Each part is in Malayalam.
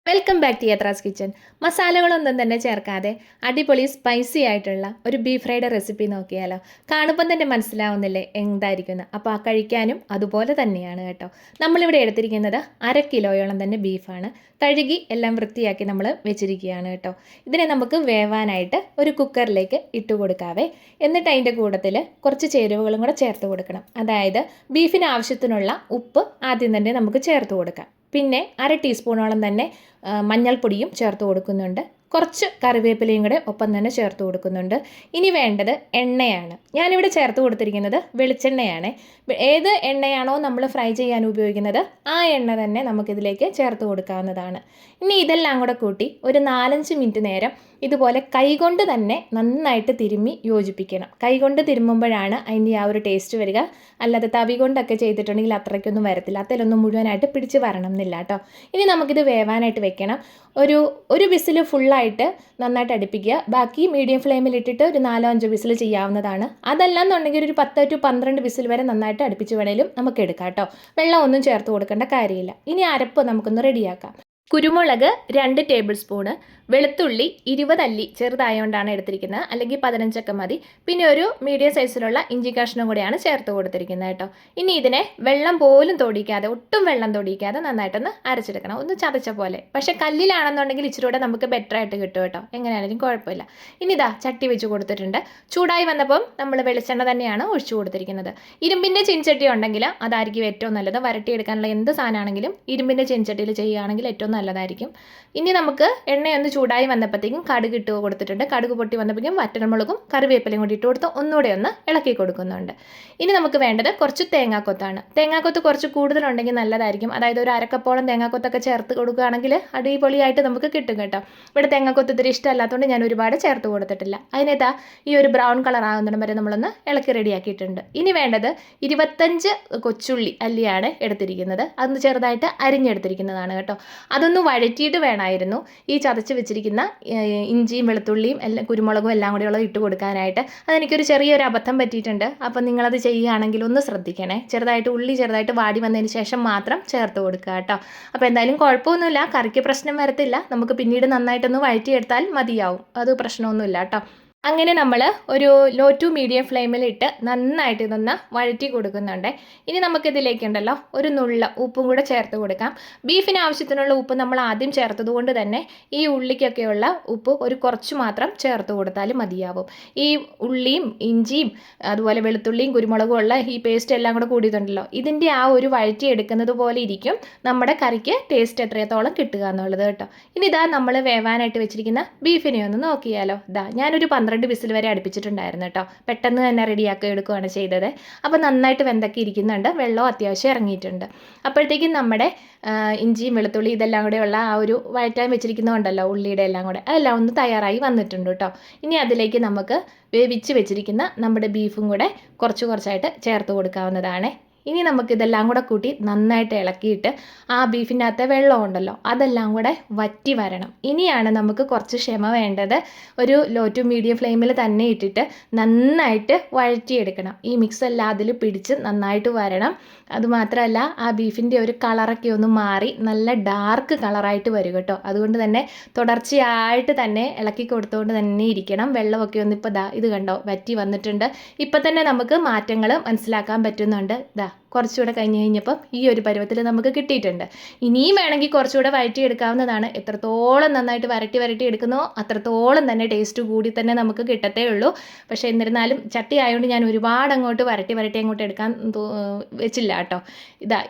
Welcome back to Yathra's kitchen. മസാലകളൊന്നും തന്നെ ചേർക്കാതെ അടിപൊളി സ്പൈസി ആയിട്ടുള്ള ഒരു ബീഫ് ഫ്രൈഡ് റെസിപ്പി നോക്കിയാലോ. കാണുമ്പം തന്നെ മനസ്സിലാവുന്നില്ലേ എന്തായിരിക്കുമെന്ന്. അപ്പോൾ ആ കഴിക്കാനും അതുപോലെ തന്നെയാണ് കേട്ടോ. നമ്മളിവിടെ എടുത്തിരിക്കുന്നത് 1/2 കിലോയോളം തന്നെ ബീഫാണ്. കഴുകി എല്ലാം വൃത്തിയാക്കി നമ്മൾ വെച്ചിരിക്കുകയാണ് കേട്ടോ. ഇതിനെ നമുക്ക് വേവാനായിട്ട് ഒരു കുക്കറിലേക്ക് ഇട്ട് കൊടുക്കാവേ. എന്നിട്ട് അതിൻ്റെ കൂട്ടത്തിൽ കുറച്ച് ചേരുവകളും കൂടെ ചേർത്ത് കൊടുക്കണം. അതായത് ബീഫിന് ആവശ്യത്തിനുള്ള ഉപ്പ് ആദ്യം തന്നെ നമുക്ക് ചേർത്ത് കൊടുക്കാം. പിന്നെ 1/2 ടീസ്പൂണോളം തന്നെ മഞ്ഞൾപ്പൊടിയും ചേർത്ത് കൊടുക്കുന്നുണ്ട്. കുറച്ച് കറിവേപ്പിലയും കൂടെ ഒപ്പം തന്നെ ചേർത്ത് കൊടുക്കുന്നുണ്ട്. ഇനി വേണ്ടത് എണ്ണയാണ്. ഞാനിവിടെ ചേർത്ത് കൊടുത്തിരിക്കുന്നത് വെളിച്ചെണ്ണയാണ്. ഏത് എണ്ണയാണോ നമ്മൾ ഫ്രൈ ചെയ്യാൻ ഉപയോഗിക്കുന്നത് ആ എണ്ണ തന്നെ നമുക്കിതിലേക്ക് ചേർത്ത് കൊടുക്കാവുന്നതാണ്. ഇനി ഇതെല്ലാം കൂടെ കൂട്ടി ഒരു 4-5 മിനിറ്റ് നേരം ഇതുപോലെ കൈകൊണ്ട് തന്നെ നന്നായിട്ട് തിരുമ്മി യോജിപ്പിക്കണം. കൈകൊണ്ട് തിരുമ്മുമ്പോഴാണ് അതിൻ്റെ ആ ഒരു ടേസ്റ്റ് വരിക. അല്ലാതെ തവി കൊണ്ടൊക്കെ ചെയ്തിട്ടുണ്ടെങ്കിൽ അത്രയ്ക്കൊന്നും വരത്തില്ല. അതിലൊന്നും മുഴുവനായിട്ട് പിടിച്ച് വരണം എന്നില്ല കേട്ടോ. ഇനി നമുക്കിത് വേവാനായിട്ട് വെക്കണം. ഒരു വിസിൽ ഫുള്ളായിട്ട് നന്നായിട്ട് അടുപ്പിക്കുക. ബാക്കി മീഡിയം ഫ്ലെയിമിലിട്ടിട്ട് ഒരു 4-5 വിസിൽ ചെയ്യാവുന്നതാണ്. അതല്ല എന്നുണ്ടെങ്കിൽ ഒരു 10 to 12 വിസിൽ വരെ നന്നായിട്ട് അടുപ്പിച്ച് വേണേലും നമുക്ക് എടുക്കാം കേട്ടോ. വെള്ളം ഒന്നും ചേർത്ത് കൊടുക്കേണ്ട കാര്യമില്ല. ഇനി അരപ്പ് നമുക്കൊന്ന് റെഡിയാക്കാം. കുരുമുളക് 2 ടേബിൾ സ്പൂണ്, വെളുത്തുള്ളി 20 അല്ലി ചെറുതായതുകൊണ്ടാണ് എടുത്തിരിക്കുന്നത്, അല്ലെങ്കിൽ 15 മതി. പിന്നെ ഒരു മീഡിയം സൈസിലുള്ള ഇഞ്ചി കഷ്ണം കൂടെയാണ് ചേർത്ത് കൊടുത്തിരിക്കുന്നത് കേട്ടോ. ഇനി ഇതിനെ വെള്ളം പോലും തൊടിക്കാതെ, ഒട്ടും വെള്ളം തൊടിക്കാതെ നന്നായിട്ടൊന്ന് അരച്ചെടുക്കണം, ഒന്ന് ചതച്ച പോലെ. പക്ഷേ കല്ലിലാണെന്നുണ്ടെങ്കിൽ ഇച്ചിരി കൂടെ നമുക്ക് ബെറ്റർ ആയിട്ട് കിട്ടും കേട്ടോ. എങ്ങനെയാണെങ്കിലും കുഴപ്പമില്ല. ഇനി ഇതാ ചട്ടി വെച്ച് കൊടുത്തിട്ടുണ്ട്. ചൂടായി വന്നപ്പം നമ്മൾ വെളിച്ചെണ്ണ തന്നെയാണ് ഒഴിച്ചു കൊടുത്തിരിക്കുന്നത്. ഇരുമ്പിൻ്റെ ചീൻചട്ടി ഉണ്ടെങ്കിൽ അതായിരിക്കും ഏറ്റവും നല്ലത്. വരട്ടിയെടുക്കാനുള്ള എന്ത് സാധനമാണെങ്കിലും ഇരുമ്പിൻ്റെ ചീൻചട്ടിയിൽ ചെയ്യുകയാണെങ്കിൽ ഏറ്റവും നല്ലതായിരിക്കും. ഇനി നമുക്ക് എണ്ണയൊന്ന് ചൂടായി വന്നപ്പോഴത്തേക്കും കടുക് ഇട്ട് കൊടുത്തിട്ടുണ്ട്. കടുക് പൊട്ടി വന്നപ്പോഴേക്കും വറ്റൽമുളകും കറിവേപ്പിലയും കൂടി ഇട്ട് കൊടുത്ത് ഒന്നുകൂടെ ഒന്ന് ഇളക്കി കൊടുക്കുന്നുണ്ട്. ഇനി നമുക്ക് വേണ്ടത് കുറച്ച് തേങ്ങാക്കൊത്താണ്. തേങ്ങാക്കൊത്ത് കുറച്ച് കൂടുതലുണ്ടെങ്കിൽ നല്ലതായിരിക്കും. അതായത് ഒരു അരക്കപ്പോളം തേങ്ങാക്കൊത്തൊക്കെ ചേർത്ത് കൊടുക്കുകയാണെങ്കിൽ അടിപൊളിയായിട്ട് നമുക്ക് കിട്ടും കേട്ടോ. ഇവിടെ തേങ്ങാക്കൊത്ത് ഇത്തിരി ഇഷ്ടമല്ലാത്തതുകൊണ്ട് ഞാൻ ഒരുപാട് ചേർത്ത് കൊടുത്തിട്ടില്ല. അതിനേതാ ഈ ഒരു ബ്രൗൺ കളർ ആകുന്നിടം വരെ നമ്മളൊന്ന് ഇളക്കി റെഡിയാക്കിയിട്ടുണ്ട്. ഇനി വേണ്ടത് 25 കൊച്ചുള്ളി അല്ലിയാണ് എടുത്തിരിക്കുന്നത്. അതൊന്ന് ചെറുതായിട്ട് അരിഞ്ഞെടുത്തിരിക്കുന്നതാണ് കേട്ടോ. അതൊന്ന് വഴറ്റിയിട്ട് വേണമായിരുന്നു ഈ ചതച്ച് വെച്ചിരിക്കുന്ന ഇഞ്ചിയും വെളുത്തുള്ളിയും എല്ലാം കുരുമുളകും എല്ലാം കൂടെയുള്ളത് ഇട്ട് കൊടുക്കാനായിട്ട്. അതെനിക്കൊരു ചെറിയൊരു അബദ്ധം പറ്റിയിട്ടുണ്ട്. അപ്പം നിങ്ങളത് ചെയ്യുകയാണെങ്കിൽ ഒന്ന് ശ്രദ്ധിക്കണേ. ഉള്ളി ചെറുതായിട്ട് വാടി വന്നതിന് ശേഷം മാത്രം ചേർത്ത് കൊടുക്കുക കേട്ടോ. അപ്പോൾ എന്തായാലും കുഴപ്പമൊന്നുമില്ല, കറിക്ക് പ്രശ്നം വരത്തില്ല. നമുക്ക് പിന്നീട് നന്നായിട്ടൊന്ന് വഴറ്റിയെടുത്താൽ മതിയാവും. അത് പ്രശ്നമൊന്നുമില്ല കേട്ടോ. അങ്ങനെ നമ്മൾ ഒരു ലോ ടു മീഡിയം ഫ്ലെയിമിലിട്ട് നന്നായിട്ട് ഇതൊന്ന് വഴറ്റി കൊടുക്കുന്നുണ്ട്. ഇനി നമുക്കിതിലേക്കുണ്ടല്ലോ ഒരു നുള്ള ഉപ്പും കൂടെ ചേർത്ത് കൊടുക്കാം. ബീഫിന് ആവശ്യത്തിനുള്ള ഉപ്പ് നമ്മൾ ആദ്യം ചേർത്തത് കൊണ്ട് തന്നെ ഈ ഉള്ളിക്കൊക്കെയുള്ള ഉപ്പ് ഒരു കുറച്ച് മാത്രം ചേർത്ത് കൊടുത്താലും മതിയാവും. ഈ ഉള്ളിയും ഇഞ്ചിയും അതുപോലെ വെളുത്തുള്ളിയും കുരുമുളകും ഉള്ള ഈ പേസ്റ്റ് എല്ലാം കൂടെ കൂടിയിട്ടുണ്ടല്ലോ, ഇതിൻ്റെ ആ ഒരു വഴറ്റി എടുക്കുന്നത് പോലെ ഇരിക്കും നമ്മുടെ കറിക്ക് ടേസ്റ്റ് എത്രത്തോളം കിട്ടുക എന്നുള്ളത് കേട്ടോ. ഇനി ഇതാ നമ്മൾ വേവാനായിട്ട് വെച്ചിരിക്കുന്ന ബീഫിനെ ഒന്ന് നോക്കിയാലോ. ഞാനൊരു 12 വിസിൽ വരെ അടുപ്പിച്ചിട്ടുണ്ടായിരുന്നു കേട്ടോ. പെട്ടെന്ന് തന്നെ റെഡിയാക്കി എടുക്കുകയാണ് ചെയ്തത്. അപ്പോൾ നന്നായിട്ട് വെന്തൊക്കെ ഇരിക്കുന്നുണ്ട്, വെള്ളം അത്യാവശ്യം ഇറങ്ങിയിട്ടുണ്ട്. അപ്പോഴത്തേക്കും നമ്മുടെ ഇഞ്ചിയും വെളുത്തുള്ളി ഇതെല്ലാം കൂടെയുള്ള ആ ഒരു വഴറ്റാൻ വെച്ചിരിക്കുന്നതുണ്ടല്ലോ, ഉള്ളിയുടെ എല്ലാം കൂടെ അതെല്ലാം ഒന്ന് തയ്യാറായി വന്നിട്ടുണ്ട് കേട്ടോ. ഇനി അതിലേക്ക് നമുക്ക് വേവിച്ച് വെച്ചിരിക്കുന്ന നമ്മുടെ ബീഫും കൂടെ കുറച്ചായിട്ട് ചേർത്ത് കൊടുക്കാവുന്നതാണ്. ഇനി നമുക്കിതെല്ലാം കൂടെ കൂട്ടി നന്നായിട്ട് ഇളക്കിയിട്ട് ആ ബീഫിൻ്റെ അകത്തെ വെള്ളം ഉണ്ടല്ലോ അതെല്ലാം കൂടെ വറ്റി വരണം. ഇനിയാണ് നമുക്ക് കുറച്ച് ക്ഷമ വേണ്ടത്. ഒരു ലോ ടു മീഡിയം ഫ്ലെയിമിൽ തന്നെ ഇട്ടിട്ട് നന്നായിട്ട് വഴറ്റിയെടുക്കണം. ഈ മിക്സ് എല്ലാം അതിൽ പിടിച്ച് നന്നായിട്ട് വരണം. അതുമാത്രമല്ല ആ ബീഫിൻ്റെ ഒരു കളറൊക്കെ ഒന്ന് മാറി നല്ല ഡാർക്ക് കളറായിട്ട് വരും കേട്ടോ. അതുകൊണ്ട് തന്നെ തുടർച്ചയായിട്ട് തന്നെ ഇളക്കി കൊടുത്തുകൊണ്ട് തന്നെ ഇരിക്കണം. വെള്ളമൊക്കെ ഒന്ന് ഇപ്പോൾ ഇത് കണ്ടോ വറ്റി വന്നിട്ടുണ്ട്. ഇപ്പം തന്നെ നമുക്ക് മാറ്റങ്ങൾ മനസ്സിലാക്കാൻ പറ്റുന്നുണ്ട്. കുറച്ചുകൂടെ കഴിഞ്ഞപ്പം ഈ ഒരു പരുവത്തിൽ നമുക്ക് കിട്ടിയിട്ടുണ്ട്. ഇനിയും വേണമെങ്കിൽ കുറച്ചുകൂടെ വഴറ്റി എടുക്കാവുന്നതാണ്. എത്രത്തോളം നന്നായിട്ട് വരട്ടി എടുക്കുന്നോ അത്രത്തോളം തന്നെ ടേസ്റ്റ് കൂടി തന്നെ നമുക്ക് കിട്ടത്തേ ഉള്ളൂ. പക്ഷേ എന്നിരുന്നാലും ചട്ടി ആയതുകൊണ്ട് ഞാൻ ഒരുപാട് അങ്ങോട്ട് വരട്ടി അങ്ങോട്ട് എടുക്കാൻ വെച്ചില്ല കേട്ടോ.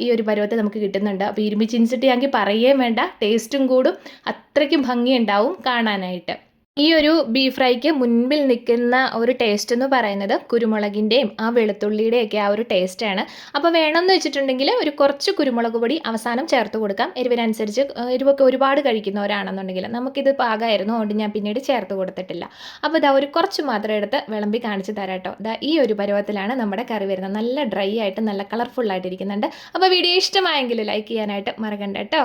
ഈ ഒരു പരുവത്തിൽ നമുക്ക് കിട്ടുന്നുണ്ട്. അപ്പോൾ ഇരുമ്പ് ചീൻചട്ടിയാണെങ്കിൽ പറയുകയും വേണ്ട, ടേസ്റ്റും കൂടും, അത്രയ്ക്കും ഭംഗിയുണ്ടാവും കാണാനായിട്ട്. ഈ ഒരു ബീഫ് ഫ്രൈക്ക് മുൻപിൽ നിൽക്കുന്ന ഒരു ടേസ്റ്റ് എന്ന് പറയുന്നത് കുരുമുളകിൻ്റെയും ആ വെളുത്തുള്ളിയുടെയൊക്കെ ആ ഒരു ടേസ്റ്റാണ്. അപ്പോൾ വേണമെന്ന് വെച്ചിട്ടുണ്ടെങ്കിൽ ഒരു കുറച്ച് കുരുമുളക് പൊടി അവസാനം ചേർത്ത് കൊടുക്കാം. എരിവിനനുസരിച്ച് എരിവൊക്കെ ഒരുപാട് കഴിക്കുന്നവരാണെന്നുണ്ടെങ്കിൽ നമുക്കിത് പാകമായിരുന്നു, അതുകൊണ്ട് ഞാൻ പിന്നീട് ചേർത്ത് കൊടുത്തിട്ടില്ല. അപ്പോൾ ഒരു കുറച്ച് മാത്രം എടുത്ത് വിളമ്പി കാണിച്ച് തരാം കേട്ടോ. ഈ ഒരു പരുവത്തിലാണ് നമ്മുടെ കറി വരുന്നത്. നല്ല ഡ്രൈ ആയിട്ട് നല്ല കളർഫുള്ളായിട്ട് ഇരിക്കുന്നുണ്ട്. അപ്പോൾ വീഡിയോ ഇഷ്ടമായെങ്കിൽ ലൈക്ക് ചെയ്യാനായിട്ട് മറക്കണ്ട കേട്ടോ.